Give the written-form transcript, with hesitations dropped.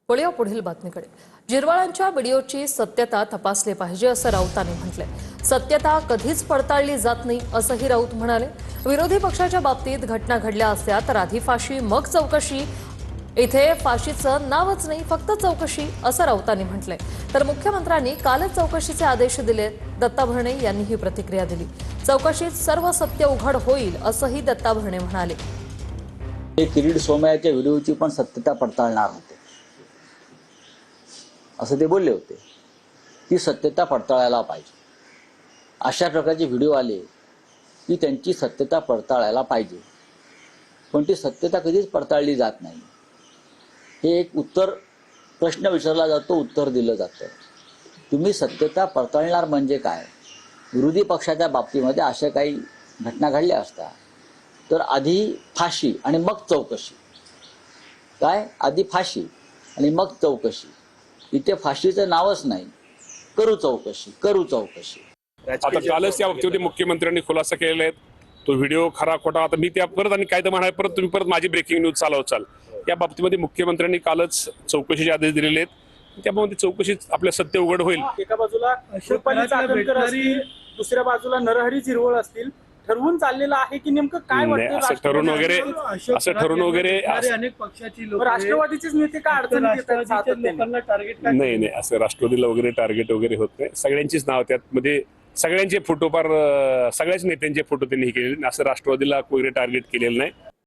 वळूया पुढील बातमीकडे। जिरवाळांच्या व्हिडिओची सत्यता तपासली पाहिजे असं राऊतांनी म्हटलंय। सत्यता कधीच पडताळली जात नाही असंही राऊत म्हणाले। विरोधी पक्षाच्या बाबतीत घटना घडल्या असत्या तर आधी फाशी मग चौकशी, इथे फाशीचं नावच नाही फक्त चौकशी असं राऊतांनी म्हटलंय। तर मुख्यमंत्र्यांनी कालच चौकशीचे आदेश दिले। दत्ता भरणे यांनी ही प्रतिक्रिया दिली। चौकशीत सर्व सत्य उघड होईल असंही दत्ता भरणे म्हणाले। किरीट सोमय्याच्या व्हिडिओची पण सत्यता पडताळणार होते असं ते बोलले होते। ती सत्यता पडताळायला पाहिजे। अशा प्रकारचे व्हिडिओ आले की त्यांची सत्यता पडताळायला पाहिजे, पण ती सत्यता कधीच पडताळली जात नाही। हे एक उत्तर, प्रश्न विचारला जातो, उत्तर दिलं जातं। तुम्ही सत्यता पडताळणार म्हणजे काय? विरोधी पक्षाच्या बाबतीमध्ये अशा काही घटना घडल्या असता तर आधी फाशी आणि मग चौकशी। काय? आधी फाशी आणि मग चौकशी। इथे फाशीचं नावच नाही, करू चौकशी, करू चौकशी। आता कालच या बाबतीमध्ये मुख्यमंत्र्यांनी खुलासा केलेला आहे। तो व्हिडिओ खरा खोटा, आता मी त्या परत आणि काय तर म्हणाय परत तुम्ही परत माझी ब्रेकिंग न्यूज चालवचाल। या बाबतीमध्ये मुख्यमंत्र्यांनी कालच चौकशीचे आदेश दिलेले आहेत। त्यामुळे चौकशीत आपल्या सत्य उघड होईल। एका बाजूला कृपाली चाकणकर असतील, दुसऱ्या बाजूला नरहरी झिरवळ असतील, ठरवून चाललेलं आहे की नेमकं काय वाटतं? असं ठरवून वगैरे अनेक पक्षाची लोक राष्ट्रवादीचेच नेते काय अडचणीत येतात सातत्याने? टार्गेट नाही असं राष्ट्रवादीला वगैरे टार्गेट वगैरे होत नाही। सगळ्यांचीच नाव त्यामध्ये, सगळ्यांचे फोटो, फार सगळ्याच नेत्यांचे फोटो त्यांनी केलेले, असं राष्ट्रवादीला वगैरे टार्गेट केलेलं नाही।